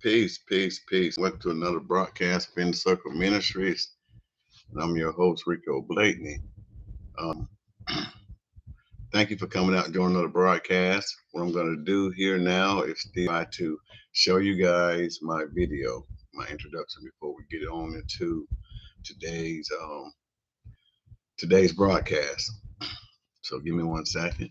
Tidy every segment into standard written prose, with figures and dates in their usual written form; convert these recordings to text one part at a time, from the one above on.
Peace, peace, peace. Welcome to another broadcast of In the Circle Ministries. And I'm your host, Recalibrating. Um, Thank you for coming out and joining another broadcast. What I'm going to do here now is try to show you guys my video, my introduction before we get on into today's today's broadcast. So give me 1 second.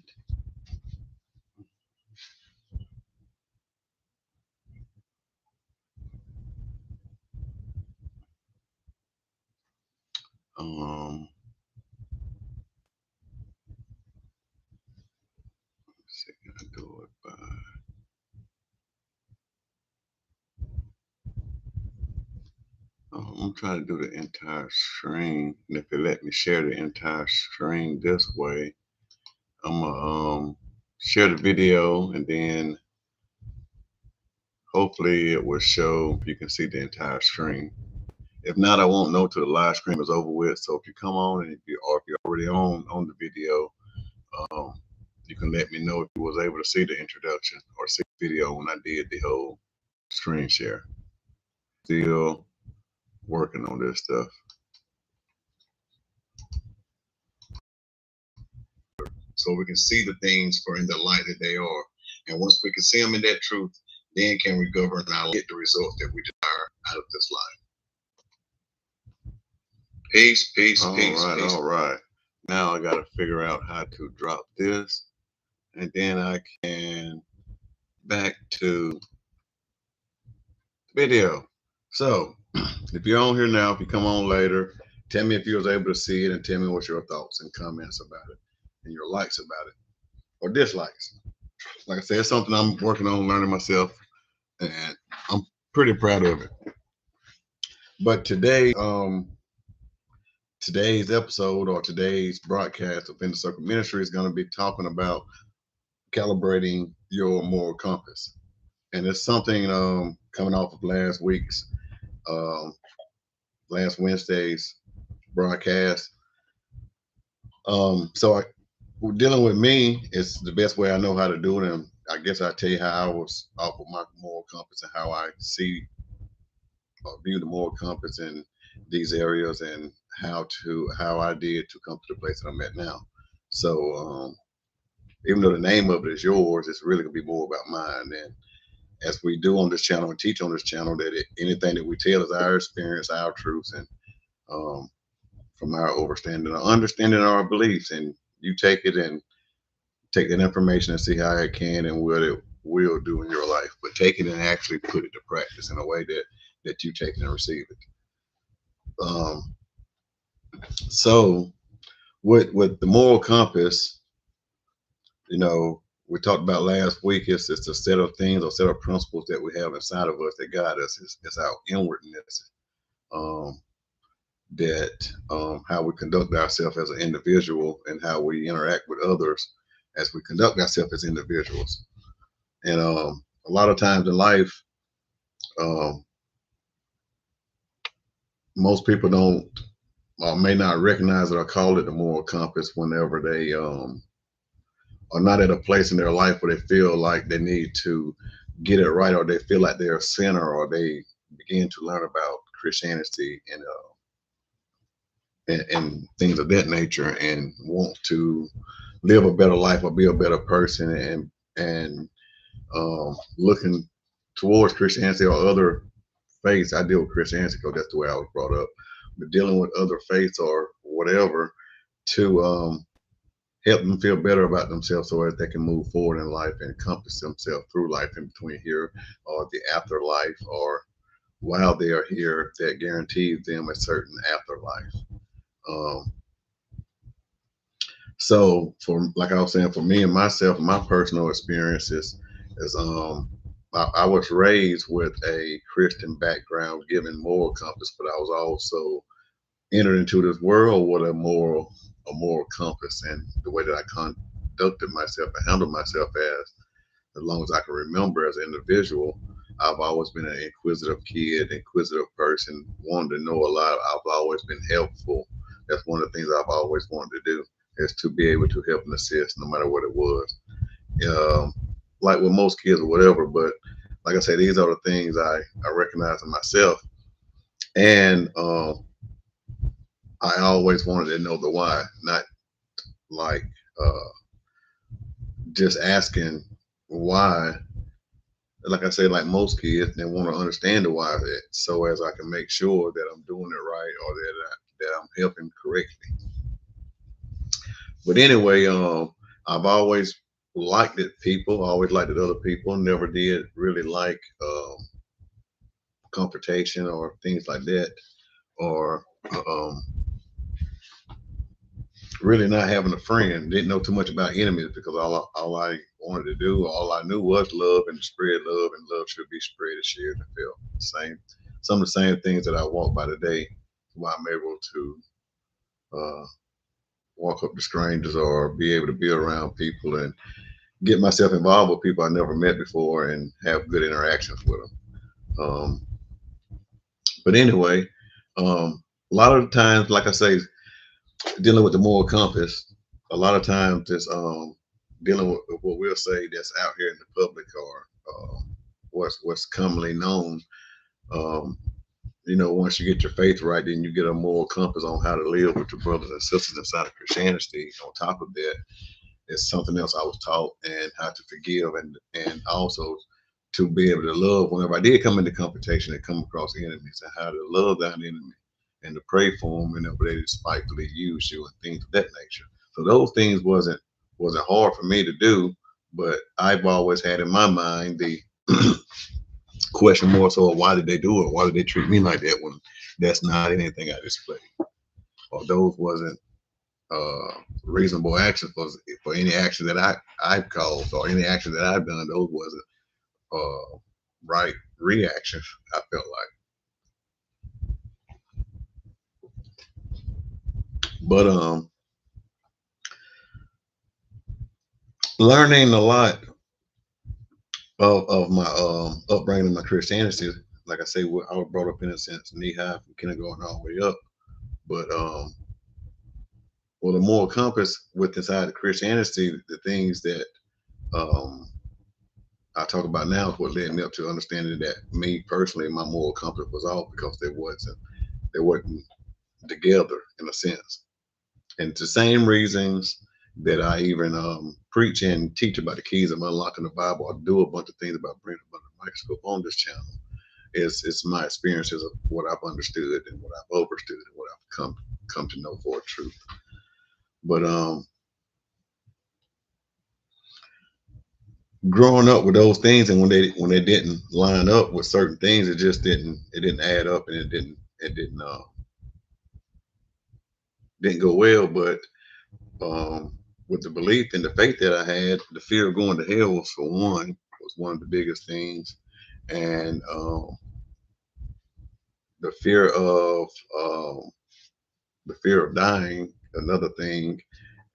Um, let's see, can I do it by? I'm trying to do the entire screen, and if it let me share the entire screen this way, I'm gonna share the video, and then hopefully it will show you can see the entire screen. If not, I won't know till the live stream is over with. So if you come on and if you're already on the video, um, you can let me know if you was able to see the introduction or see the video when I did the whole screen share. Still working on this stuff. So we can see the things for in the light that they are. And once we can see them in that truth, then can we govern our life, get the result that we desire out of this life. Peace, peace, peace, peace. All right. Now I got to figure out how to drop this, and then I can back to video. So if you're on here now, if you come on later, tell me if you was able to see it and tell me what your thoughts and comments about it and your likes about it or dislikes. Like I said, it's something I'm working on learning myself, and I'm pretty proud of it. But today's episode or today's broadcast of In the Circle Ministry is going to be talking about calibrating your moral compass, and it's something coming off of um, last Wednesday's broadcast. So dealing with me is the best way I know how to do it, and I guess I tell you how I was off of my moral compass and how I see or view the moral compass in these areas, and how I did to come to the place that I'm at now. So even though the name of it is yours, it's really gonna be more about mine. And as we do on this channel and teach on this channel, that anything that we tell is our experience, our truths, and um, from our understanding our beliefs. And you take it and take that information and see how it can and what it will do in your life. But take it and actually put it to practice in a way that you take it and receive it. Um, so with the moral compass, we talked about last week. It's a set of things or set of principles that we have inside of us that guide us. It's our inwardness, um, that how we conduct ourselves as an individual and how we interact with others as we conduct ourselves as individuals. And a lot of times in life, um, most people don't or may not recognize it or call it the moral compass whenever they are not at a place in their life where they feel like they need to get it right, or they feel like they're a sinner, or they begin to learn about Christianity and things of that nature, and want to live a better life or be a better person, and looking towards Christianity or other faiths. I deal with Christianity because that's the way I was brought up. But dealing with other faiths or whatever to help them feel better about themselves so that they can move forward in life and encompass themselves through life in between here or the afterlife, or while they are here, that guarantees them a certain afterlife. Um, so for, like I was saying, for me and myself, my personal experiences is I was raised with a Christian background, given moral compass, but I was also entered into this world with a moral compass, and the way that I conducted myself and handled myself as long as I can remember as an individual. I've always been an inquisitive kid, inquisitive person, wanted to know a lot. I've always been helpful. That's one of the things I've always wanted to do, is to be able to help and assist no matter what it was. Um, like with most kids or whatever, but like I said, these are the things I recognize in myself. And I always wanted to know the why, not like just asking why. Like I said, like most kids, they want to understand the why of it, so as I can make sure that I'm doing it right, or that I'm helping correctly. But anyway, I've always liked it. People always liked it. Other people never did really like confrontation or things like that, or um, really not having a friend. Didn't know too much about enemies because all I wanted to do, all I knew was love and spread love, and love should be spread and shared and felt. Same, some of the same things that I walk by today, why I'm able to uh, walk up to strangers or be able to be around people and get myself involved with people I never met before and have good interactions with them. But anyway, a lot of the times, like I say, dealing with the moral compass, a lot of times it's dealing with what we'll say that's out here in the public, or what's commonly known. Um, once you get your faith right, then you get a moral compass on how to live with your brothers and sisters inside of Christianity. On top of that, it's something else I was taught, and how to forgive, and also to be able to love whenever I did come into confrontation and come across enemies, and how to love that enemy and to pray for them whenever they despitefully use you and things of that nature. So those things wasn't hard for me to do, but I've always had in my mind the question more so of why did they do it? Why did they treat me like that when that's not anything I displayed? Or those wasn't reasonable action for any action that I've caused, or any action that I've done. Those wasn't right reactions. I felt but learning a lot of my upbringing and my Christianity. Like I say, I was brought up in a sense knee high from kindergarten all the way up. But well, the moral compass with inside the Christianity, the things that um, I talk about now is what led me up to understanding that me personally, my moral compass was off because they wasn't together in a sense. And the same reasons that I even preach and teach about the keys of unlocking the Bible, I do a bunch of things about bringing up under the microscope on this channel. It's my experiences of what I've understood and what I've understood and what I've come to know for truth. But growing up with those things, and when they didn't line up with certain things, it didn't add up, and it didn't go well. But with the belief and the faith that I had, the fear of going to hell was one of the biggest things, and the fear of um, the fear of dying, another thing,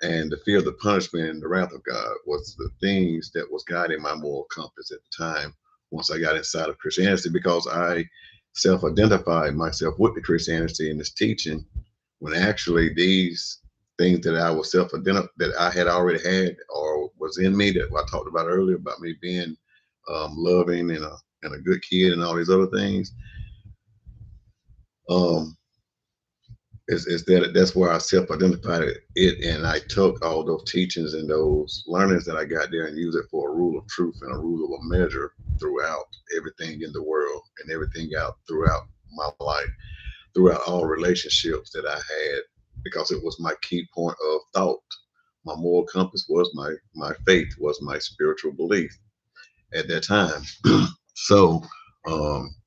and the fear of the punishment and the wrath of God was the things that was guiding my moral compass at the time. Once I got inside of Christianity, because I self-identified myself with the Christianity and this teaching, when actually these things that I was self-identified that I had already had or was in me, that I talked about earlier about me being loving and a good kid and all these other things. Um, is that that's where I self-identified it, and I took all those teachings and those learnings that I got there and used it for a rule of truth and a rule of a measure throughout everything in the world and everything out throughout my life, throughout all relationships that I had, because it was my key point of thought. My moral compass was my faith, was my spiritual belief at that time. So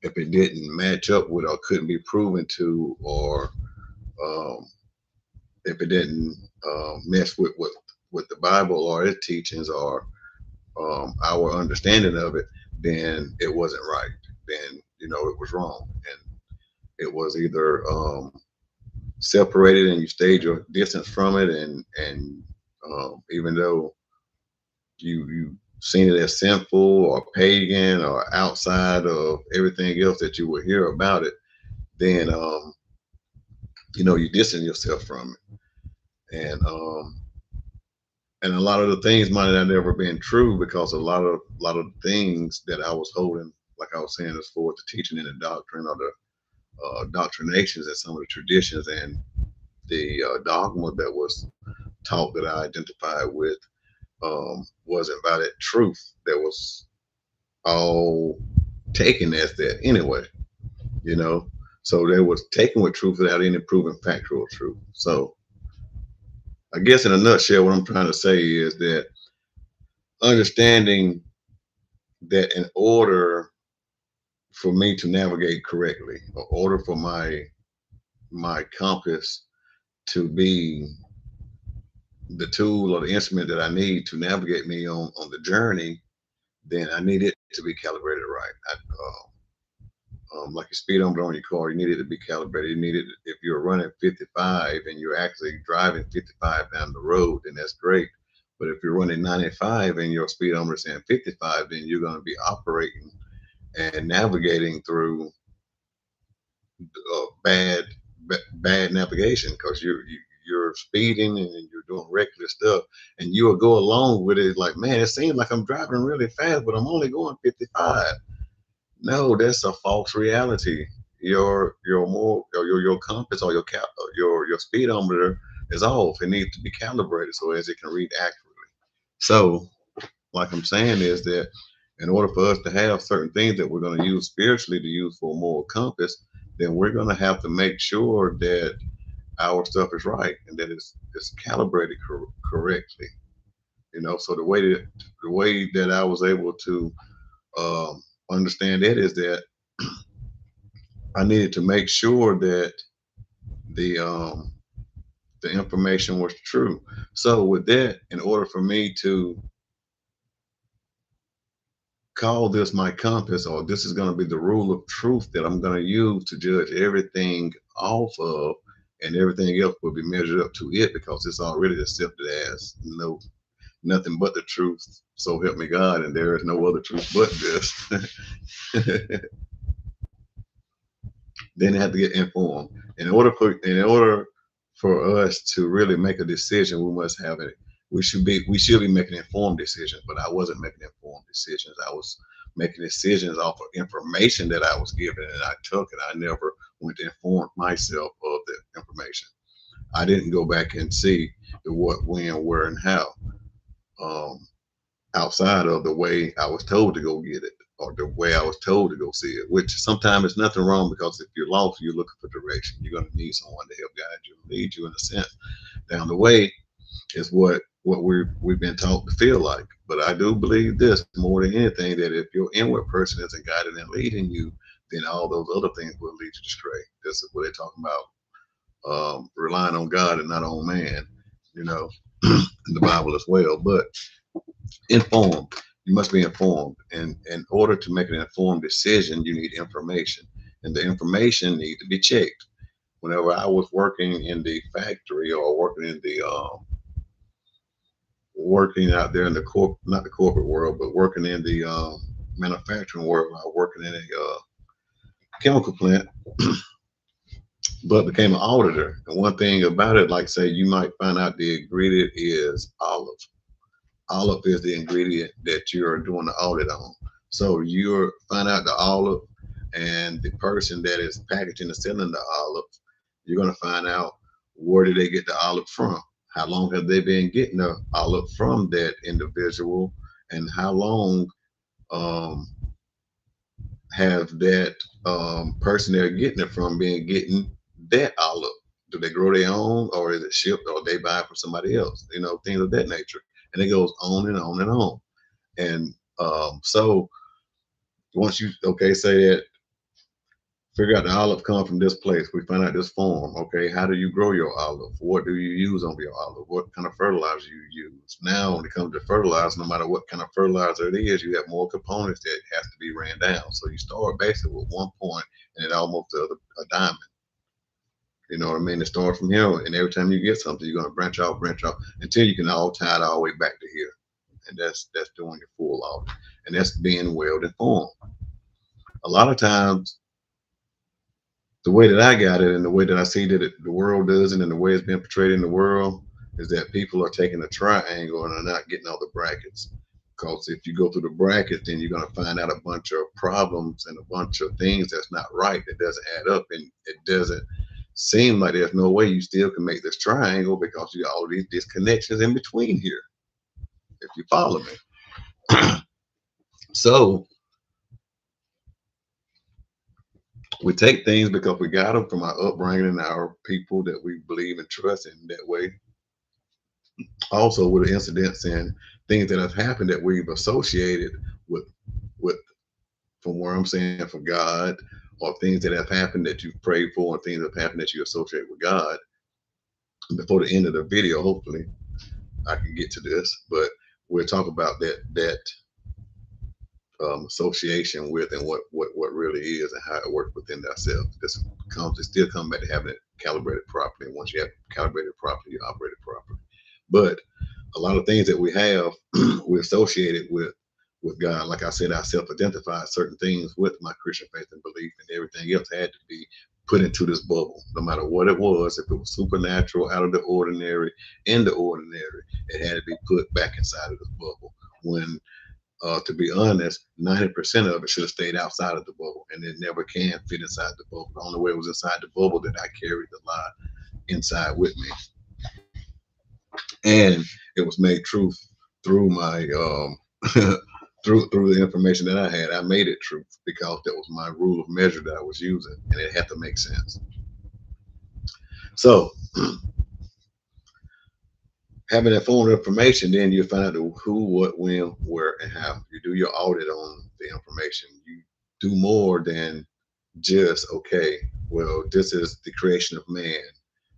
if it didn't match up with or couldn't be proven to, or um, if it didn't mess with the Bible or its teachings, or our understanding of it, then it wasn't right. Then it was wrong, and it was either separated and you stayed your distance from it, and even though you seen it as sinful or pagan or outside of everything else that you would hear about it, then you distance yourself from it. And And a lot of the things might have never been true because a lot of things that I was holding, like I was saying, as far as the teaching and the doctrine or the doctrinations and some of the traditions and the dogma that was taught that I identified with wasn't valid truth. That was all taken as that anyway, you know. So they was taken with truth without any proven factual truth. So I guess in a nutshell, what I'm trying to say is that understanding that in order for me to navigate correctly, in order for my compass to be the tool or the instrument that I need to navigate me on the journey, then I need it to be calibrated right. Like your speedometer on your car, you need it to be calibrated. You need it if you're running 55 and you're actually driving 55 down the road, then that's great. But if you're running 95 and your speedometer is saying 55, then you're going to be operating and navigating through bad navigation because you're speeding and you're doing reckless stuff, and you will go along with it like, man, it seems like I'm driving really fast, but I'm only going 55. No, that's a false reality. Your more your compass or your speedometer is off. It needs to be calibrated so as it can read accurately. So, like I'm saying, is that in order for us to have certain things that we're going to use spiritually to use for a moral compass, then we're going to have to make sure that our stuff is right and that it's calibrated correctly. You know, so the way that I was able to understand it is that I needed to make sure that the um, the information was true. So with that, in order for me to call this my compass, or this is going to be the rule of truth that I'm going to use to judge everything off of, and everything else will be measured up to it because it's already accepted as nothing but the truth. So help me God, and there is no other truth but this. Then they have to get informed. In order for us to really make a decision, we must have it. We should be making informed decisions, but I wasn't making informed decisions. I was making decisions off of information that I was given, and I took it. I never went to inform myself of the information. I didn't go back and see the what, when, where, and how. Um, Outside of the way I was told to go get it or the way I was told to go see it, which sometimes it's nothing wrong because if you're lost, you're looking for direction. You're going to need someone to help guide you and lead you in a sense down the way is what we've been taught to feel like. But I do believe this more than anything that if your inward person isn't guiding and leading you, then all those other things will lead you astray. This is what they're talking about, relying on God and not on man, you know, in the Bible as well. But informed. You must be informed. And in order to make an informed decision, you need information. And the information need to be checked. Whenever I was working in the factory or working out there in the not the corporate world, but working in the manufacturing world, I was working in a chemical plant, but became an auditor. And one thing about it, like say, you might find out the ingredient is olive. Olive is the ingredient that you're doing the audit on. So you're find out the olive and the person that is packaging and selling the olive, you're gonna find out where did they get the olive from? How long have they been getting the olive from that individual? And how long um, have that person they're getting it from been getting that olive? Do they grow their own or is it shipped or they buy it from somebody else? You know, things of that nature. And it goes on and on and on. And so once you say that, figure out the olive come from this place. We find out this farm. Okay, how do you grow your olive? What do you use on your olive? What kind of fertilizer you use? Now, when it comes to fertilizer, no matter what kind of fertilizer it is, you have more components that has to be ran down. So you start basically with one point, and it almost a diamond. You know what I mean? It starts from here, and every time you get something, you're going to branch out until you can all tie it all the way back to here. And that's doing your full audit, and that's being well informed. A lot of times, the way that I got it, and the way that I see that the world does it, and the way it's been portrayed in the world, is that people are taking a triangle and are not getting all the brackets. Because if you go through the brackets, then you're going to find out a bunch of problems and a bunch of things that's not right, that doesn't add up, and it doesn't seem like there's no way you still can make this triangle because you got all these disconnections in between here, if you follow me. So we take things because we got them from our upbringing and our people that we believe and trust in that way. Also, with incidents and things that have happened that we've associated with with from where I'm saying for God, or things that have happened that you've prayed for, and things that have happened that you associate with God. Before the end of the video, hopefully I can get to this, but we'll talk about that association with, and what really is and how it works within ourselves. It still comes back to having it calibrated properly. And once you have calibrated properly, you operate it properly. But a lot of things that we have, we associated with God. Like I said, I self-identified certain things with my Christian faith and belief, and everything else had to be put into this bubble, no matter what it was. If it was supernatural, out of the ordinary, in the ordinary, it had to be put back inside of this bubble. When to be honest, 90% of it should have stayed outside of the bubble, and it never can fit inside the bubble. The only way it was inside the bubble that I carried the lie inside with me, and it was made truth through my through the information that I had. I made it truth because that was my rule of measure that I was using, and it had to make sense. So having that form of information, then you find out who, what, when, where, and how. You do your audit on the information. You do more than just, okay, well, this is the creation of man.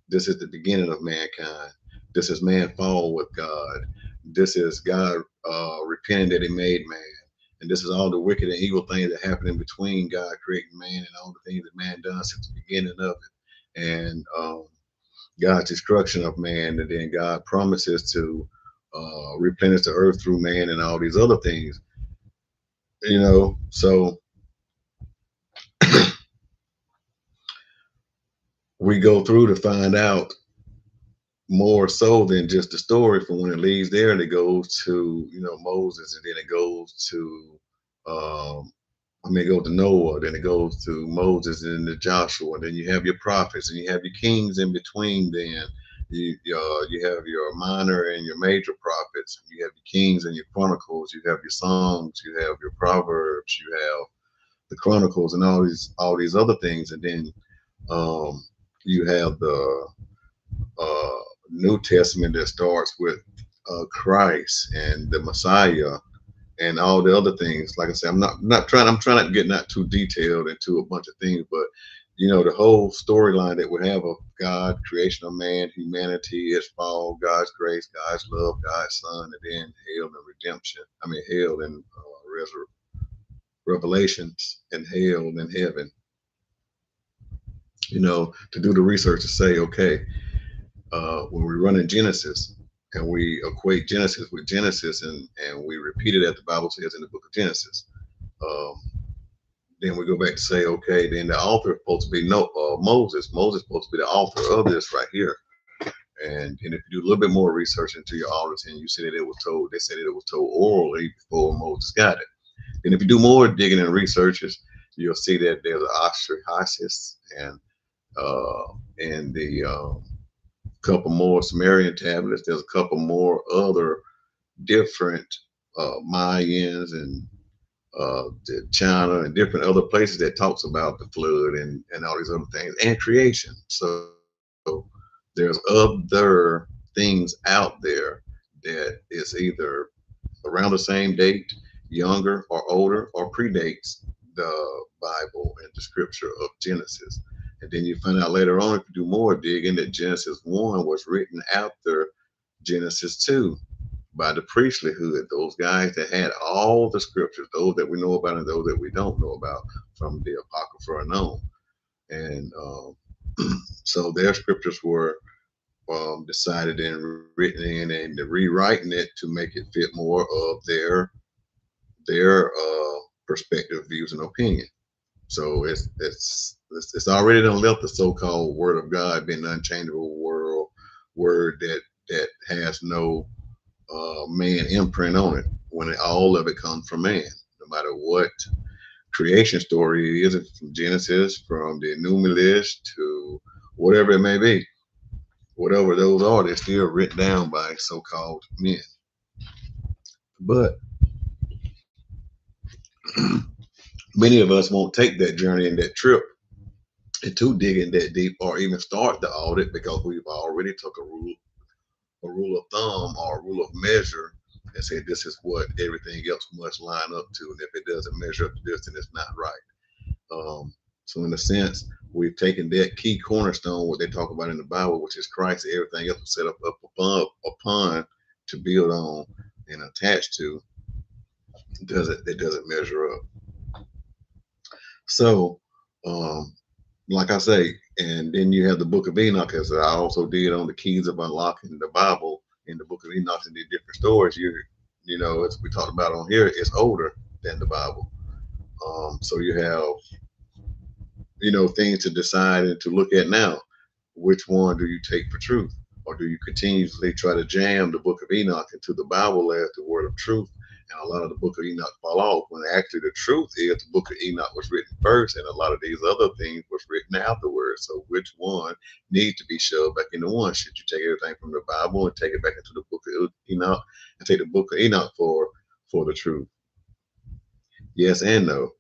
This is the beginning of mankind. This is man fall with God. This is God repenting that he made man. And this is all the wicked and evil things that happen in between God creating man and all the things that man done since the beginning of it. And God's destruction of man, and then God promises to replenish the earth through man and all these other things. So we go through to find out more so than just the story. From when it leaves there and it goes to Moses, and then it goes to um, it goes to Noah, then it goes to Moses, and then to Joshua, and then you have your prophets, and you have your kings in between. Then you have your minor and your major prophets. You have your kings and your chronicles. You have your songs. You have your proverbs. You have the chronicles and all these other things, and then um, you have the uh, New Testament that starts with Christ and the Messiah and all the other things. Like I said, I'm trying not to get not too detailed into a bunch of things, but the whole storyline that we have of God, creation of man, humanity, his fall, God's grace, God's love, God's son, and then hell and redemption. I mean, hell and revelations, and hell and heaven. To do the research to say, okay, when we run in Genesis and we equate Genesis with Genesis, and we repeat it as the Bible says in the book of Genesis, um, then we go back to say, okay, then the author is supposed to be Moses. Moses is supposed to be the author of this right here. And if you do a little bit more research into your authors, and you see that they said that it was told orally before Moses got it. And if you do more digging and researches, you'll see that there's an ostracis and the couple more Sumerian tablets. There's a couple more other different Mayans and China and different other places that talks about the flood and all these other things and creation. So there's other things out there that is either around the same date, younger or older, or predates the Bible and the scripture of Genesis. And then you find out later on, if you do more digging, that Genesis 1 was written after Genesis 2 by the priestlyhood, those guys that had all the scriptures, those that we know about and those that we don't know about from the Apocrypha unknown. And so their scriptures were decided and written in, and rewriting it to make it fit more of their perspective, views, and opinion. So it's already done left the so-called Word of God being an unchangeable word that that has no man imprint on it, when all of it comes from man, no matter what creation story it is, from Genesis, from the Numeralist to whatever it may be. Whatever those are, they're still written down by so-called men. But many of us won't take that journey and that trip into digging that deep, or even start the audit, because we've already took a rule of thumb or a rule of measure and said this is what everything else must line up to. And if it doesn't measure up to this, then it's not right. So in a sense, we've taken that key cornerstone, what they talk about in the Bible, which is Christ, and everything else was set up upon to build on and attach to. It doesn't measure up. So, um, like I say, and then you have the Book of Enoch, as I also did on the keys of unlocking the Bible. In the Book of Enoch and the different stories, as we talked about on here, it's older than the Bible. So you have things to decide and to look at now. Which one do you take for truth? Or do you continuously try to jam the Book of Enoch into the Bible as the word of truth? And a lot of the Book of Enoch fall off, when actually the truth is the Book of Enoch was written first, and a lot of these other things was written afterwards. So which one needs to be shoved back into one? Should you take everything from the Bible and take it back into the Book of Enoch, and take the Book of Enoch for the truth? Yes and no.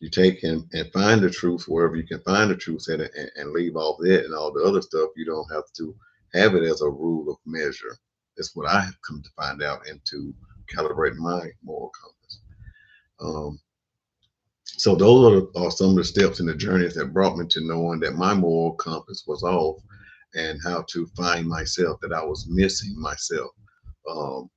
You take and find the truth wherever you can find the truth at, and leave off that and all the other stuff. You don't have to have it as a rule of measure. That's what I have come to find out into calibrating my moral compass. So those are some of the steps in the journeys that brought me to knowing that my moral compass was off, and how to find myself, that I was missing myself. Um,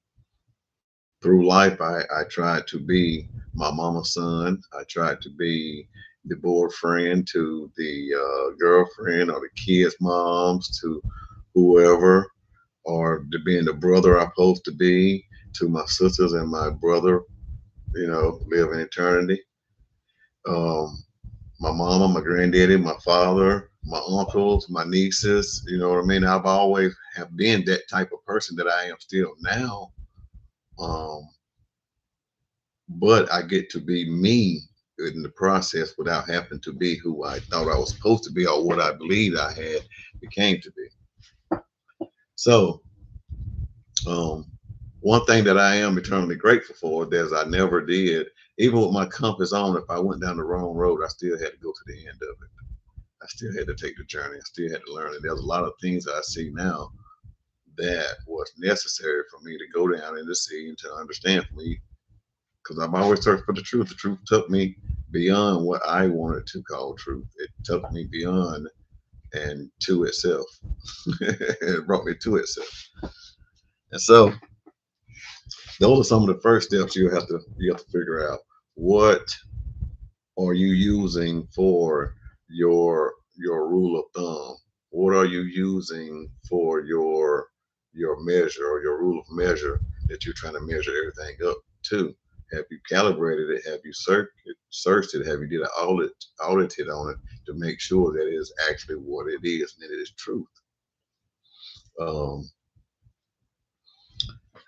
Through life, I tried to be my mama's son. I tried to be the boyfriend to the girlfriend, or the kids' moms to whoever, or to being the brother I'm supposed to be to my sisters and my brother, live in eternity. Um, my mama, my granddaddy, my father, my uncles, my nieces, you know what I mean? I've always have been that type of person that I am still now. Um, but I get to be me in the process, without having to be who I thought I was supposed to be, or what I believed I had became to be. So, um, one thing that I am eternally grateful for is I never did, even with my compass on, if I went down the wrong road, I still had to go to the end of it. I still had to take the journey. I still had to learn. And there's a lot of things that I see now that was necessary for me to go down and to see and to understand for me, because I've always searched for the truth. The truth took me beyond what I wanted to call truth. It took me beyond and to itself. It brought me to itself. And so those are some of the first steps you have to figure out. What are you using for your rule of thumb? What are you using for your measure, or your rule of measure, that you're trying to measure everything up to? Have you calibrated it? Have you searched it? Have you did an audited on it to make sure that it is actually what it is, and that it is truth? Um,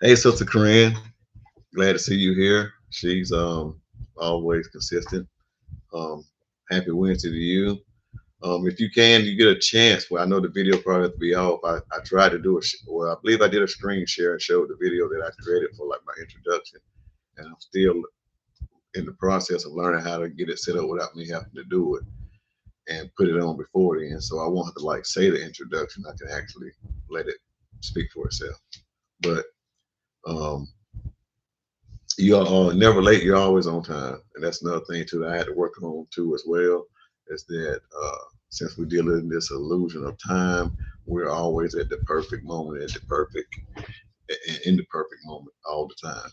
hey, Sister Corinne, glad to see you here. She's always consistent. Um, Happy Wednesday to you. If you can, you get a chance. Well, I know the video probably has to be off. I tried to do well, I believe I did a screen share and showed the video that I created for like my introduction, and I'm still in the process of learning how to get it set up without me having to do it and put it on before then. So I won't have to like say the introduction. I can actually let it speak for itself. But um, you are never late. You're always on time, and that's another thing too that I had to work on too as well. Is that since we deal in this illusion of time, we're always at the perfect moment, in the perfect moment all the time.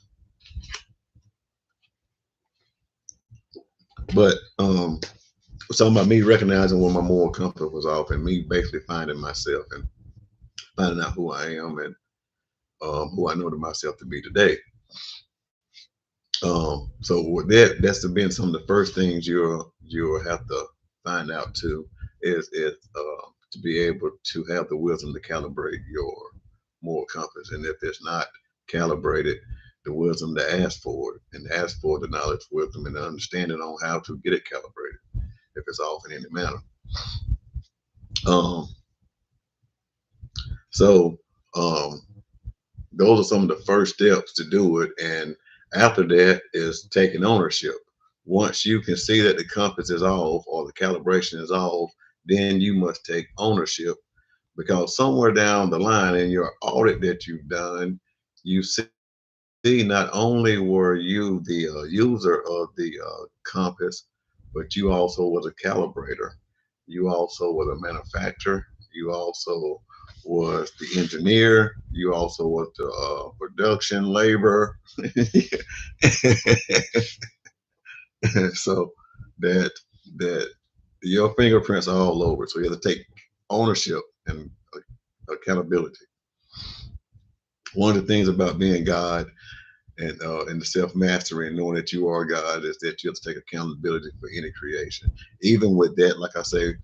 But it's talking about me recognizing when my moral compass was off, and me basically finding myself and finding out who I am, and who I know to myself to be today. So with that's been some of the first things you'll have to find out too, is to be able to have the wisdom to calibrate moral compass. And if it's not calibrated, the wisdom to ask for it, and ask for the knowledge, wisdom, and the understanding on how to get it calibrated if it's off in any manner. Um, so um, those are some of the first steps to do it. And after that is taking ownership. Once you can see that the compass is off or the calibration is off, then you must take ownership, because somewhere down the line in your audit that you've done, you see not only were you the user of the compass, but you also was a calibrator. You also was a manufacturer. You also was the engineer. You also was the production labor. So that that your fingerprints are all over. So you have to take ownership and accountability. One of the things about being God and the self mastery and knowing that you are God is that you have to take accountability for any creation. Even with that, like I say,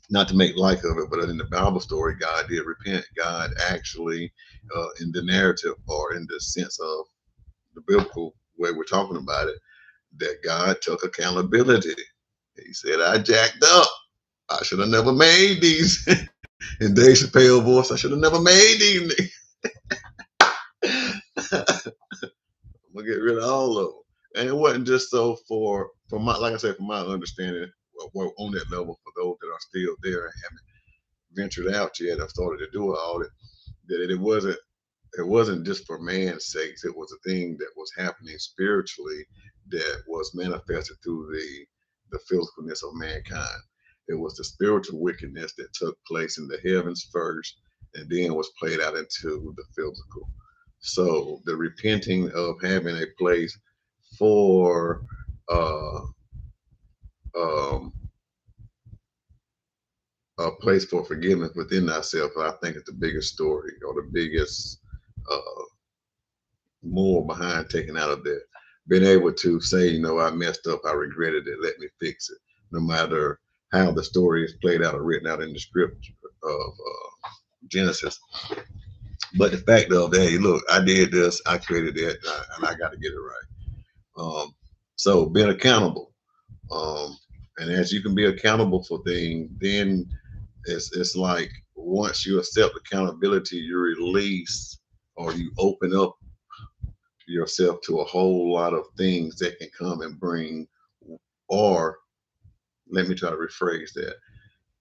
not to make light of it, but in the Bible story, God did repent. God actually, in the narrative or in the sense of the biblical way we're talking about it, that God took accountability. He said, "I jacked up. I should have never made these." In Dave Chappelle voice, I should have never made these. I'm gonna get rid of all of them. And it wasn't just so for my, like I said, from my understanding, well, on that level, for those that are still there and haven't ventured out yet, I've started to do all it. That it wasn't just for man's sakes. It was a thing that was happening spiritually that was manifested through the physicalness of mankind. It was the spiritual wickedness that took place in the heavens first, and then was played out into the physical. So the repenting of having a place for uh, um, a place for forgiveness within ourselves, I think is the biggest story or the biggest uh, more behind taking out of that. Being able to say, I messed up, I regretted it, let me fix it. No matter how the story is played out or written out in the script of Genesis. But the fact of, hey, look, I did this, I created that, and I got to get it right. So being accountable. Um, and as you can be accountable for things, then it's like once you accept accountability, you release or you open up yourself to a whole lot of things that can come and bring, or let me try to rephrase that.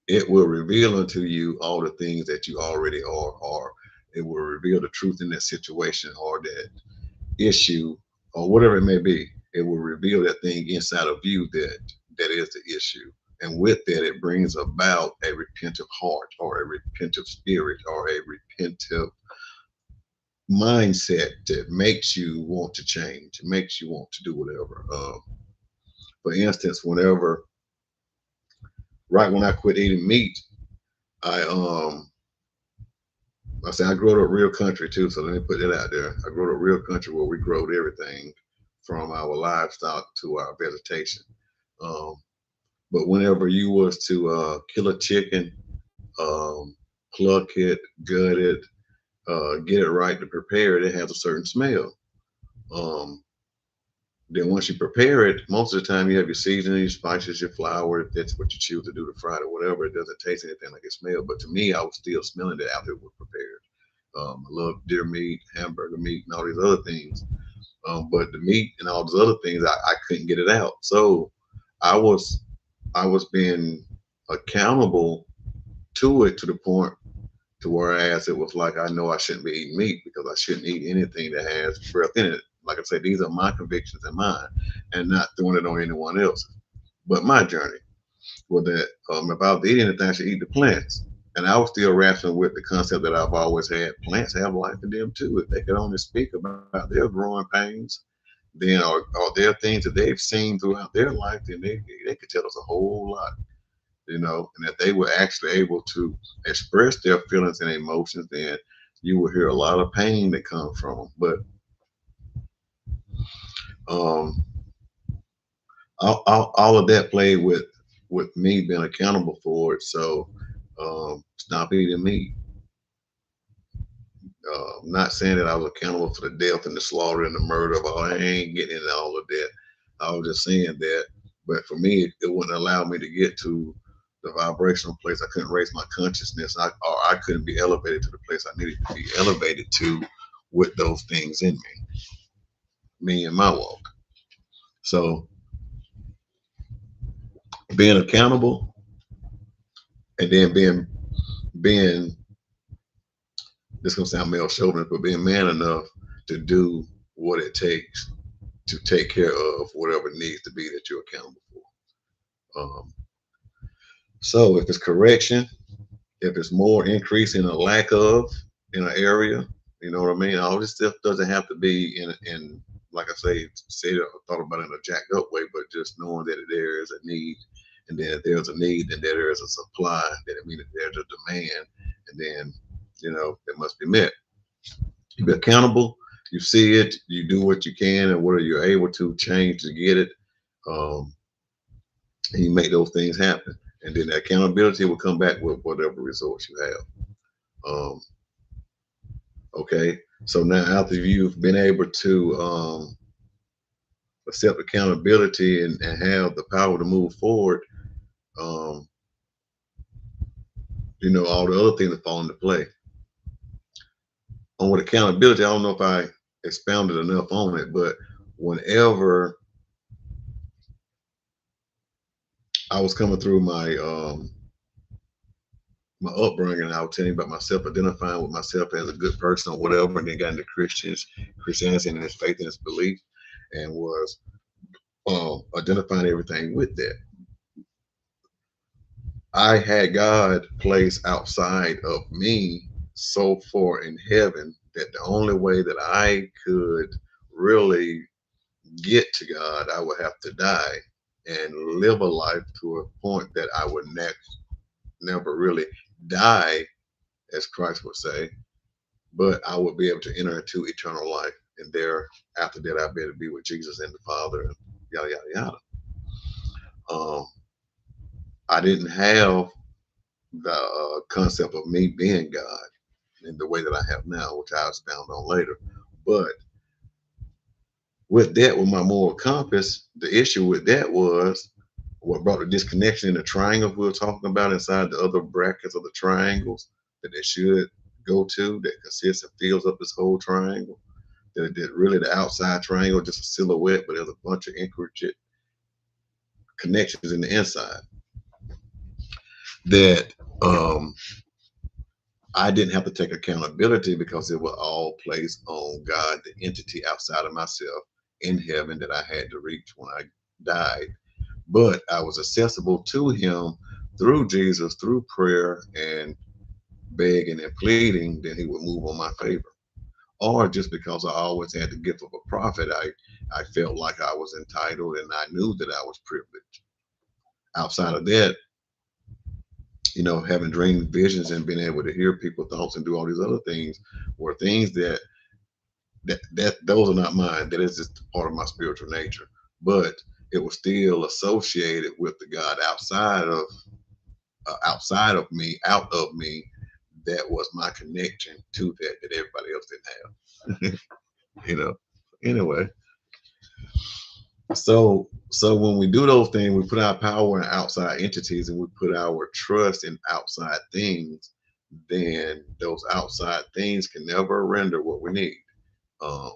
It will reveal unto you all the things that you already are, or it will reveal the truth in that situation or that issue or whatever it may be. It will reveal that thing inside of you that is the issue. And with that, it brings about a repentant heart or a repentant spirit or a repentant mindset that makes you want to change, makes you want to do whatever. For instance, right when I quit eating meat, I I say I grew up real country too, so let me put that out there. I grew up real country where we growed everything from our livestock to our vegetation. Um, but whenever you was to kill a chicken, um, pluck it, gut it, get it right to prepare it, it has a certain smell. Um, Then once you prepare it, most of the time you have your seasoning, your spices, your flour, if that's what you choose to do to fry it or whatever. It doesn't taste anything like it smells. But to me, I was still smelling it after it was prepared. I love deer meat, hamburger meat, and all these other things. But the meat and all those other things, I couldn't get it out. So I was I was being accountable to it to the point to whereas it was like I know I shouldn't be eating meat because I shouldn't eat anything that has breath in it. Like I said, these are my convictions and mine, and not throwing it on anyone else. But my journey was that if I was to eat anything, I should eat the plants. And I was still wrestling with the concept that I've always had: plants have life in them too. If they could only speak about their growing pains, then or there things that they've seen throughout their life, then they could tell us a whole lot, and that they were actually able to express their feelings and emotions, then you will hear a lot of pain that comes from them. But um, all of that played with me being accountable for it. So stop eating meat. Not saying that I was accountable for the death and the slaughter and the murder, but I ain't getting into all of that. I was just saying that. But for me, it wouldn't allow me to get to the vibrational place. I couldn't raise my consciousness, or I couldn't be elevated to the place I needed to be elevated to with those things in me and my walk. So being accountable and then being this gonna sound male chauvinist, but being man enough to do what it takes to take care of whatever needs to be that you're accountable for. So if it's correction, if it's more increase in a lack of in an area, you know what I mean? All this stuff doesn't have to be in like I say it or thought about it in a jacked up way, but just knowing that there is a need, and then if there's a need, then there is a supply, then it means that there's a demand, and then it must be met. You be accountable, you see it, you do what you can and what you're able to change to get it. Um, and you make those things happen. And then the accountability will come back with whatever results you have. Um, okay. So now after you've been able to accept accountability and have the power to move forward, um, all the other things that fall into play. On with accountability, I don't know if I expounded enough on it, but whenever I was coming through my upbringing, I was telling you about myself, identifying with myself as a good person or whatever, and then got into Christianity and his faith and his belief, and was identifying everything with that. I had God placed outside of me so far in heaven that the only way that I could really get to God, I would have to die and live a life to a point that I would never really die, as Christ would say, but I would be able to enter into eternal life. And there, after that, I'd be able to be with Jesus and the Father, and yada, yada, yada. I didn't have the concept of me being God in the way that I have now, which I'll expound on later. But with that, with my moral compass, the issue with that was what brought the disconnection in the triangles we were talking about inside the other brackets of the triangles that they should go to, that consists and fills up this whole triangle. That really the outside triangle just a silhouette, but there's a bunch of intricate connections in the inside that I didn't have to take accountability because it was all placed on God, the entity outside of myself in heaven that I had to reach when I died. But I was accessible to him through Jesus, through prayer and begging and pleading that he would move on my favor. Or just because I always had the gift of a prophet, I felt like I was entitled and I knew that I was privileged. Outside of that, having dreams, visions, and being able to hear people's thoughts and do all these other things were things that those are not mine. That is just part of my spiritual nature. But it was still associated with the God outside of me, out of me. That was my connection to that everybody else didn't have. Anyway, so when we do those things, we put our power in outside entities and we put our trust in outside things, then those outside things can never render what we need. Um,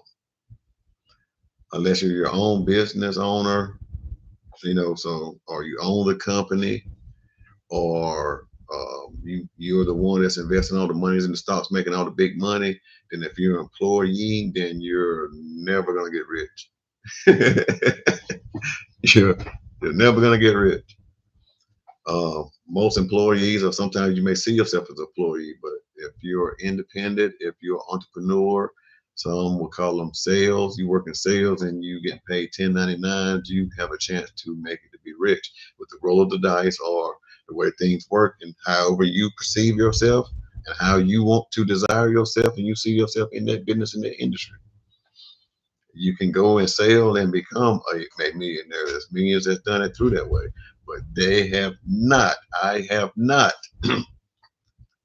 unless you're your own business owner, or you own the company, or you're the one that's investing all the monies in the stocks, making all the big money. Then if you're an employee, then you're never gonna get rich. you're, you're never gonna get rich. Most employees, or sometimes you may see yourself as an employee, but if you're independent, if you're an entrepreneur, some will call them sales. You work in sales and you get paid 1099. You have a chance to make it to be rich with the roll of the dice or the way things work, and however you perceive yourself and how you want to desire yourself and you see yourself in that business, in that industry. You can go and sell and become a millionaire. There's millions that's done it through that way, but they have not. I have not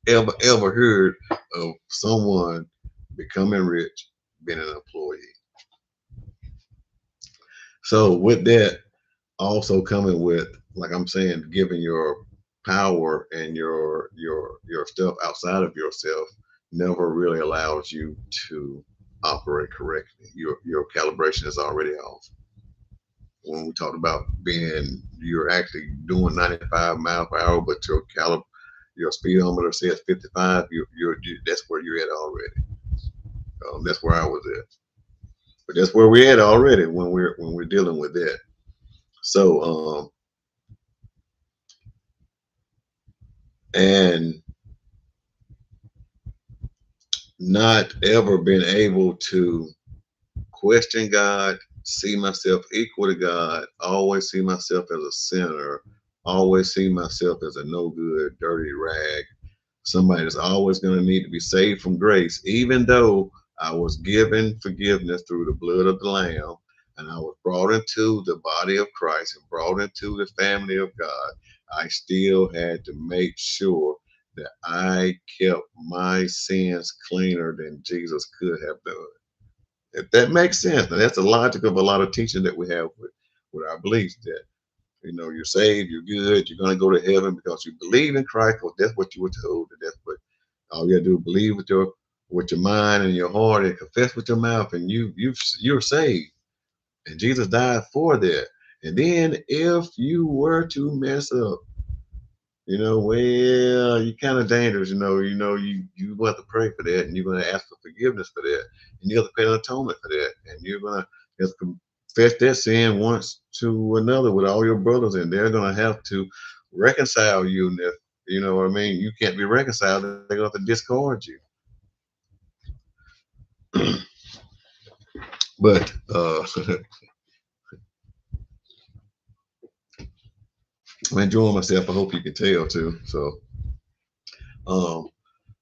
ever heard of someone becoming rich, being an employee. So with that, also coming with, like I'm saying, giving your power and your stuff outside of yourself never really allows you to operate correctly. Your calibration is already off. When we talked about being, you're actually doing 95 miles per hour, but your speedometer says 55. That's where you're at already. That's where I was at. But that's where we're at already when we're dealing with that. So and not ever been able to question God, see myself equal to God, always see myself as a sinner, always see myself as a no good, dirty rag, somebody that's always going to need to be saved from grace, even though I was given forgiveness through the blood of the Lamb, and I was brought into the body of Christ and brought into the family of God. I still had to make sure that I kept my sins cleaner than Jesus could have done. If that makes sense, now that's the logic of a lot of teaching that we have with our beliefs that, you're saved, you're good, you're going to go to heaven because you believe in Christ, because that's what you were told. That's what all you got to do is believe with your mind and your heart and confess with your mouth, and you're saved. And Jesus died for that. And then if you were to mess up, well, you're kind of dangerous. You have to pray for that, and you're going to ask for forgiveness for that, and you have to pay an atonement for that, and you're going to have to confess that sin once to another with all your brothers, and they're going to have to reconcile you. And if you know what I mean, you can't be reconciled, they're going to have to discard you. But I'm enjoying myself. I hope you can tell too. So um,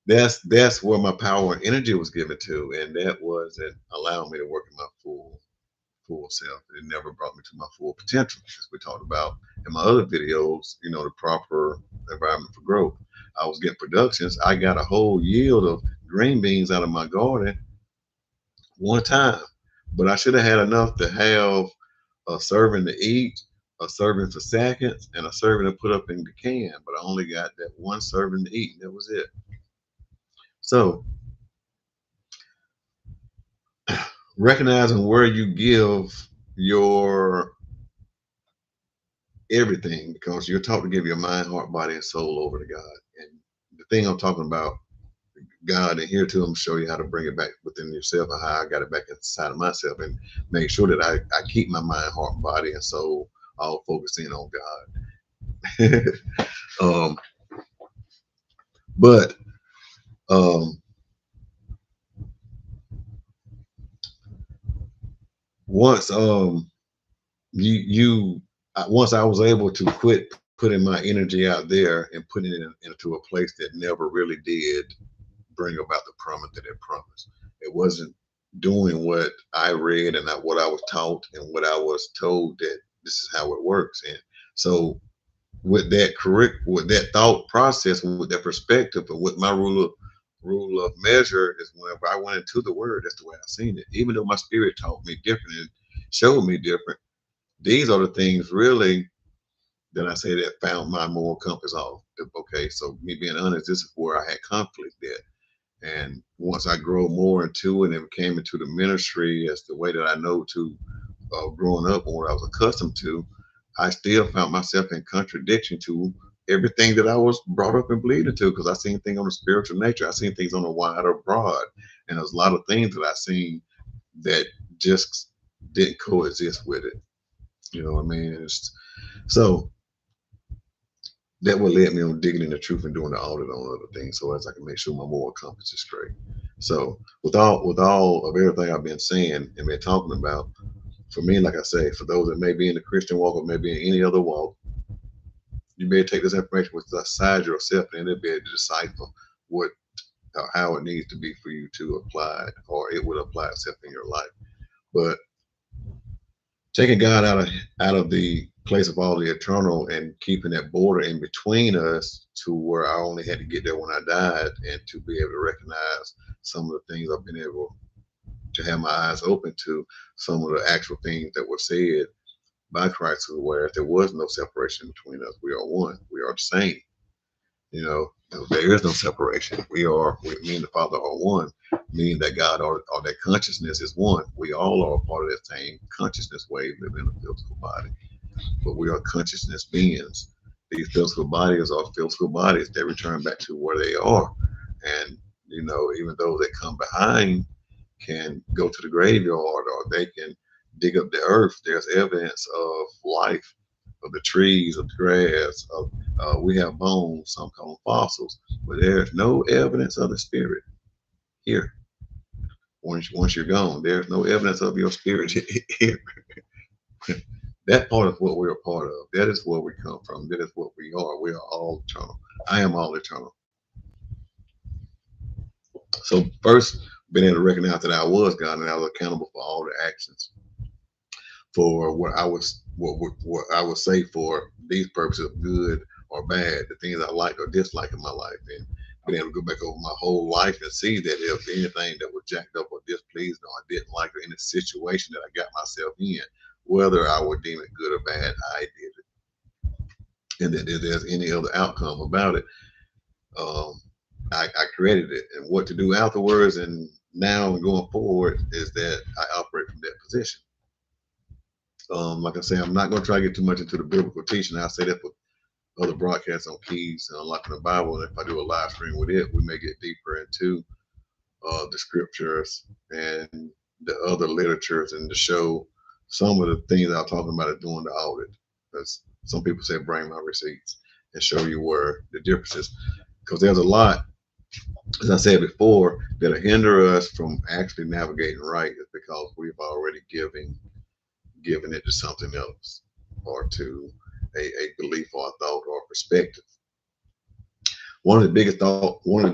that's where my power and energy was given to, and that wasn't allowing me to work in my full self. It never brought me to my full potential, as we talked about in my other videos. The proper environment for growth. I was getting productions. I got a whole yield of green beans out of my garden one time, but I should have had enough to have a serving to eat, a serving for seconds, and a serving to put up in the can. But I only got that one serving to eat, and that was it. So recognizing where you give your everything, because you're taught to give your mind, heart, body, and soul over to God. And the thing I'm talking about, God, and here too, I'm show you how to bring it back within yourself and how I got it back inside of myself and make sure that I keep my mind, heart, body, and soul all focused in on God. um, but um, once once I was able to quit putting my energy out there and putting it into a place that never really did bring about the promise that it promised. It wasn't doing what I read and not what I was taught and what I was told that this is how it works. And so with that thought process, with that perspective, and with my rule of measure is whenever I went into the word, that's the way I seen it. Even though my spirit taught me different and showed me different, these are the things really that I say that found my moral compass off. Okay, so me being honest, this is where I had conflict there. And once I grow more into it and came into the ministry as the way that I know to, growing up and what I was accustomed to, I still found myself in contradiction to everything that I was brought up and believed into, because I seen things on the spiritual nature. I seen things on a wider broad. And there's a lot of things that I seen that just didn't coexist with it. You know what I mean? So that would lead me on digging in the truth and doing the audit on other things, so as I can make sure my moral compass is straight. So with all of everything I've been saying and been talking about, for me, like I say, for those that may be in the Christian walk or maybe in any other walk, you may take this information inside yourself and then be able to decipher what or how it needs to be for you to apply it, or it would apply itself in your life. But taking God out of the place of all the eternal and keeping that border in between us to where I only had to get there when I died, and to be able to recognize some of the things I've been able to have my eyes open to, some of the actual things that were said by Christ, where there was no separation between us. We are one. We are the same. You know, there is no separation. Me and the Father are one, meaning that God or that consciousness is one. We all are a part of that same consciousness wave living in a physical body, but we are consciousness beings. These physical bodies are physical bodies. They return back to where they are. And, you know, even those that come behind can go to the graveyard or they can dig up the earth. There's evidence of life, of the trees, of the grass, of we have bones, some call them fossils, but there's no evidence of the spirit here. Once you're gone, there's no evidence of your spirit here. That part is what we're a part of. That is where we come from. That is what we are. We are all eternal. I am all eternal. So first, being able to recognize that I was God and I was accountable for all the actions, for what I would say for these purposes, good or bad, the things I like or dislike in my life, and being able to go back over my whole life and see that if anything that was jacked up or displeased or I didn't like or any situation that I got myself in, whether I would deem it good or bad, I did it, and that if there's any other outcome about it, um, I created it, and what to do afterwards and now and going forward is that I operate from that position. Like I say, I'm not going to try to get too much into the biblical teaching. I'll say that for other broadcasts on keys and unlocking the Bible. And if I do a live stream with it, we may get deeper into the scriptures and the other literatures and to show some of the things I'm talking about is doing the audit. Because some people say bring my receipts and show you where the differences. Because there's a lot, as I said before, that'll hinder us from actually navigating right is because we've already given it to something else or to a belief or a thought or a perspective. One of the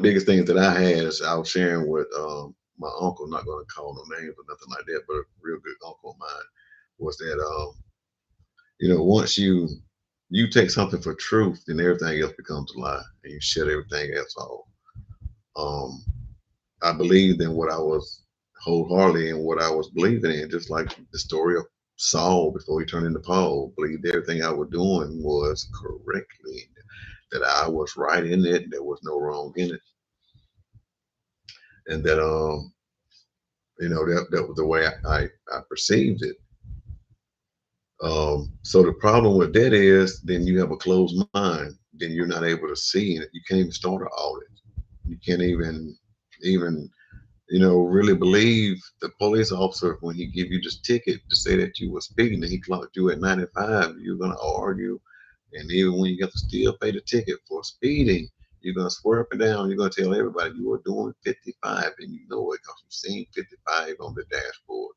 biggest things that I had is I was sharing with my uncle, not going to call no names or nothing like that, but a real good uncle of mine, was that you know, once you take something for truth, then everything else becomes a lie, and you shut everything else off. Um, I believed in what I was wholeheartedly in what I was believing in, just like the story of Saul before he turned into Paul. Believed everything I was doing was correctly, that I was right in it, there was no wrong in it, and that you know that was the way I perceived it. So the problem with that is then you have a closed mind, then you're not able to see it. You can't even start an audit. You can't even you know, really believe the police officer when he give you this ticket to say that you were speeding and he clocked you at 95, you're gonna argue, and even when you got to still pay the ticket for speeding, you're gonna swear up and down. You're gonna tell everybody you were doing 55, and you know it because you've seen 55 on the dashboard.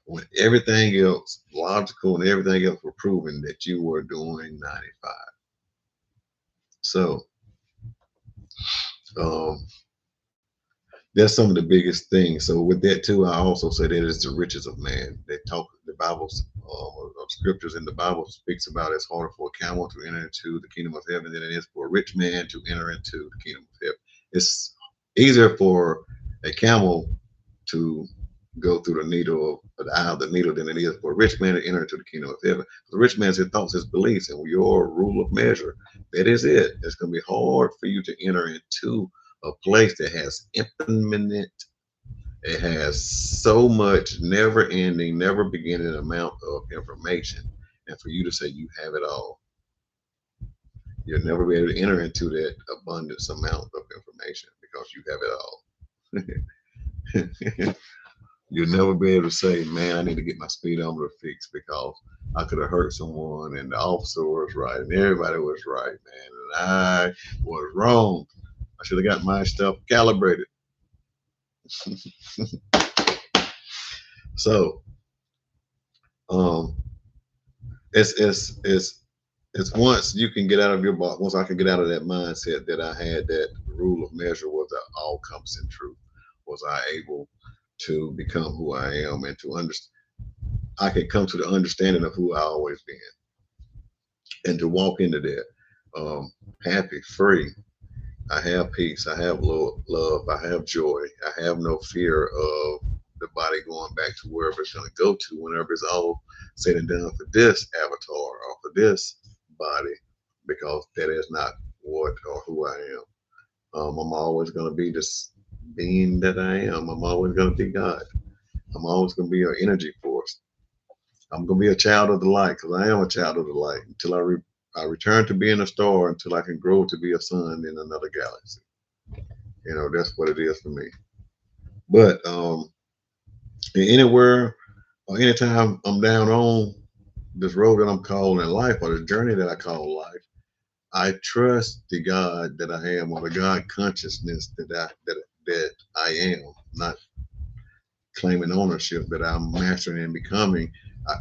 When everything else, logical and everything else, were proving that you were doing 95. So um, that's some of the biggest things. So with that too, I also say that it's the riches of man. They talk the Bible's scriptures in the Bible speaks about it's harder for a camel to enter into the kingdom of heaven than it is for a rich man to enter into the kingdom of heaven. It's easier for a camel to go through the needle of the eye of the needle than it is for a rich man to enter into the kingdom of heaven. The rich man's his thoughts, his beliefs, and your rule of measure. That is it. It's going to be hard for you to enter into a place that has infinite, it has so much never ending, never beginning amount of information. And for you to say you have it all, you'll never be able to enter into that abundance amount of information because you have it all. You'll never be able to say, man, I need to get my speedometer fixed because I could have hurt someone and the officer was right and everybody was right, man. And I was wrong. I should have got my stuff calibrated. So um, it's once you can get out of your box, once I can get out of that mindset that I had, that rule of measure was an all encompassing truth, was I able to become who I am and to understand. I could come to the understanding of who I always been and to walk into that happy, free, I have peace. I have love. I have joy. I have no fear of the body going back to wherever it's going to go to whenever it's all said and done for this avatar or for this body, because that is not what or who I am. I'm always going to be this being that I am. I'm always going to be God. I'm always going to be an energy force. I'm going to be a child of the light because I am a child of the light until I return to being a star until I can grow to be a sun in another galaxy. That's what it is for me. But anywhere or anytime I'm down on this road that I'm calling life or the journey that I call life, I trust the God that I am or the God consciousness that I am, not claiming ownership that I'm mastering and becoming. I,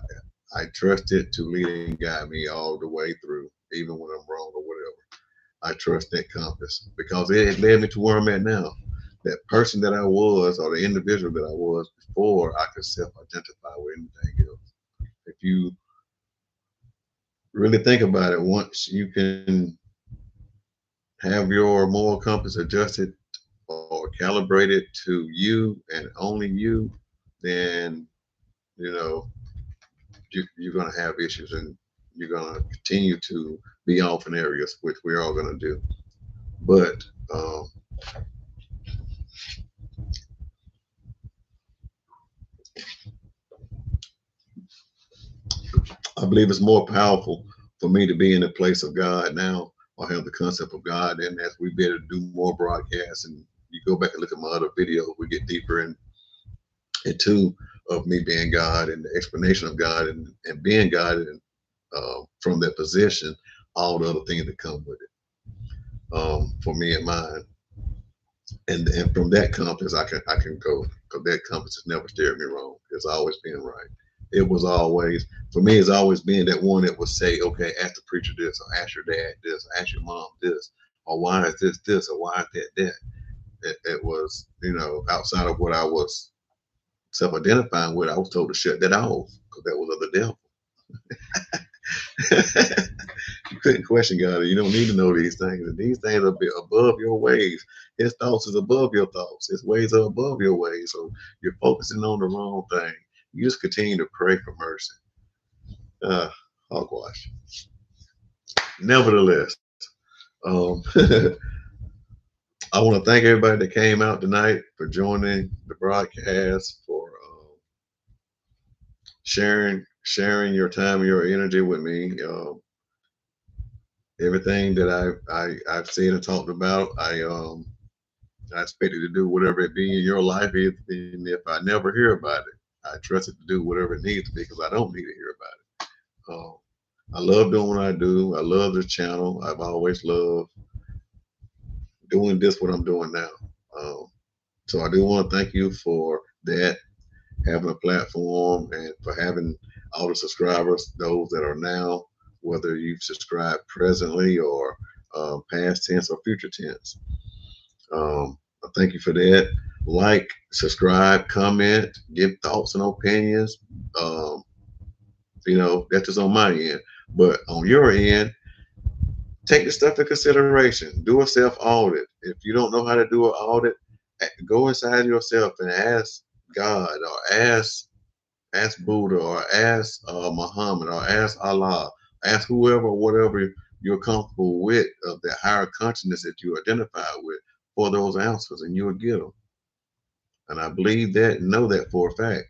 I trust it to lead and guide me all the way through, even when I'm wrong or whatever. I trust that compass because it led me to where I'm at now. That person that I was or the individual that I was before I could self-identify with anything else. If you really think about it, once you can have your moral compass adjusted or calibrated to you and only you, then you know you're going to have issues and you're going to continue to be off in areas which we're all going to do. But um, I believe it's more powerful for me to be in the place of God now or have the concept of God. And as we be able to do more broadcasts and you go back and look at my other videos, we get deeper into of me being God and the explanation of God and being God and from that position, all the other things that come with it for me and mine. And from that compass, I can go because that compass has never steered me wrong. It's always been right. It was always for me. It's always been that one that would say, "Okay, ask the preacher this, or ask your dad this, or ask your mom this, or why is this, or why is that?" It was, outside of what I was self-identifying with. I was told to shut that off because that was of the devil. You couldn't question God. You don't need to know these things. And these things are above your ways. His thoughts is above your thoughts. His ways are above your ways. So you're focusing on the wrong thing. You just continue to pray for mercy. Uh, Hogwash. Nevertheless, I want to thank everybody that came out tonight for joining the broadcast, for sharing your time and your energy with me. Everything that I've said and talked about, I expect it to do whatever it be in your life. And if I never hear about it, I trust it to do whatever it needs to be because I don't need to hear about it. I love doing what I do. I love this channel. I've always loved doing this, what I'm doing now. Um, so I do want to thank you for that, having a platform and for having all the subscribers, those that are now, whether you've subscribed presently or past tense or future tense. I thank you for that. Like, subscribe, comment, give thoughts and opinions. Um, that's just on my end. But on your end, take the stuff in consideration. Do a self audit. If you don't know how to do an audit, go inside yourself and ask God or ask Buddha or ask Muhammad or ask Allah, ask whoever, whatever you're comfortable with of that higher consciousness that you identify with for those answers, and you'll get them. And I believe that and know that for a fact.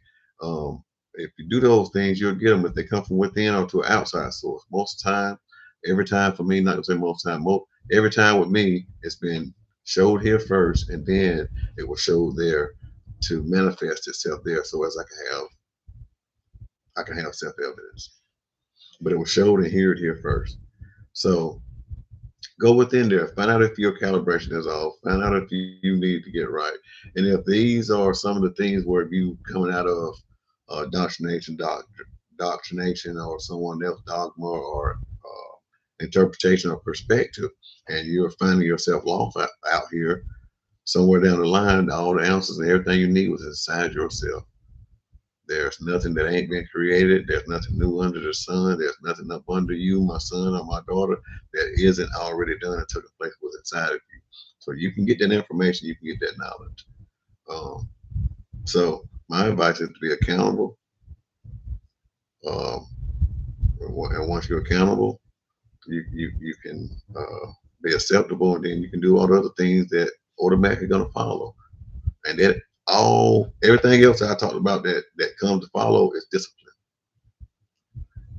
If you do those things, you'll get them if they come from within or to an outside source. Most time, every time for me, not to say most time, every time with me, it's been showed here first, and then it was showed there to manifest itself there, so as I can have self evidence. But it was showed and heard here first. So go within there, find out if your calibration is off, find out if you need to get right, and if these are some of the things where you coming out of doctrination or someone else dogma or interpretation or perspective, and you're finding yourself lost out here somewhere down the line, all the answers and everything you need was inside yourself. There's nothing that ain't been created. There's nothing new under the sun. There's nothing up under you, my son or my daughter, that isn't already done and took a place was inside of you. So you can get that information, you can get that knowledge. Um, so my advice is to be accountable. Um, and once you're accountable, you can be acceptable, and then you can do all the other things that automatically going to follow. And that everything else that I talked about that comes to follow is discipline.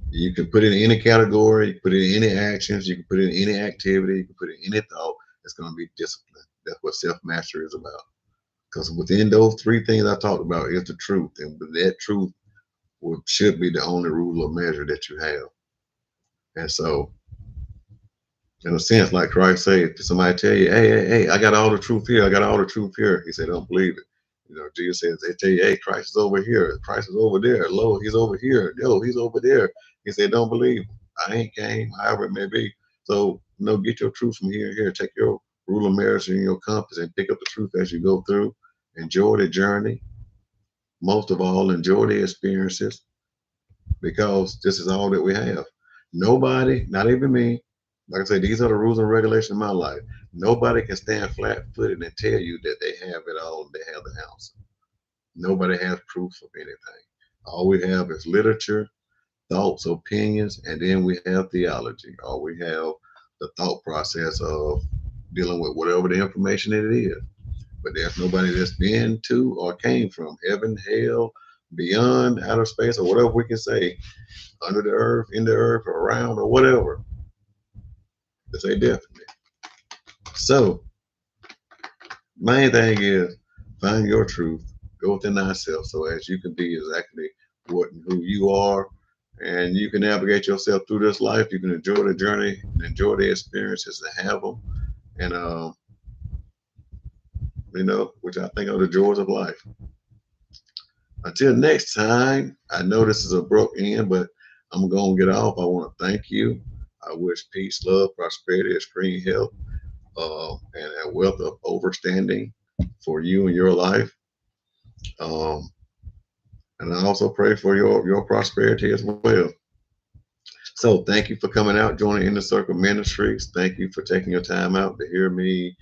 You can put it in any category, you can put it in any actions, you can put it in any activity, you can put it in any thought. It's going to be discipline. That's what self mastery is about. Because within those three things I talked about is the truth, and that truth should be the only rule or measure that you have. And so, in a sense, like Christ said, if somebody tell you, hey, I got all the truth here, I got all the truth here, he said, don't believe it. You know, Jesus says, they tell you, hey, Christ is over here, Christ is over there, lo, he's over here, yo, he's over there. He said, don't believe him. I ain't came, however it may be. So, get your truth from here and here. Take your rule of measure and your compass and pick up the truth as you go through. Enjoy the journey. Most of all, enjoy the experiences, because this is all that we have. Nobody, not even me, like I say, these are the rules and regulations of my life. Nobody can stand flat footed and tell you that they have it all and they have the answer. Nobody has proof of anything. All we have is literature, thoughts, opinions, and then we have theology. Or we have the thought process of dealing with whatever the information it is. But there's nobody that's been to or came from heaven, hell, beyond outer space, or whatever we can say, under the earth, in the earth, or around, or whatever, to say definitely. So, main thing is find your truth, go within thyself, so as you can be exactly what and who you are, and you can navigate yourself through this life. You can enjoy the journey, enjoy the experiences, and have them, and which I think are the joys of life. Until next time, I know this is a abrupt end, but I'm going to get off. I want to thank you. I wish peace, love, prosperity, extreme health, and a wealth of overstanding for you and your life. Um, and I also pray for your prosperity as well. So thank you for coming out, joining Inner Circle Ministries. Thank you for taking your time out to hear me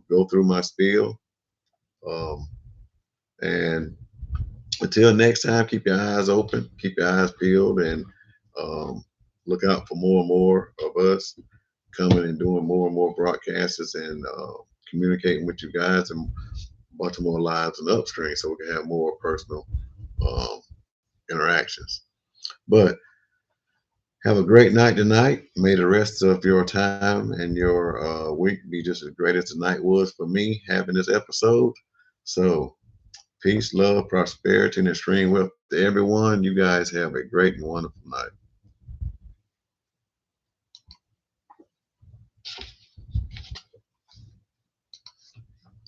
go through my spiel. Um, and until next time, keep your eyes open, keep your eyes peeled, and um, look out for more and more of us coming and doing more and more broadcasts and communicating with you guys and bunch more lives and upstream, so we can have more personal um, interactions. But have a great night tonight. May the rest of your time and your week be just as great as the night was for me having this episode. So peace, love, prosperity, and extreme wealth to everyone. You guys have a great and wonderful night.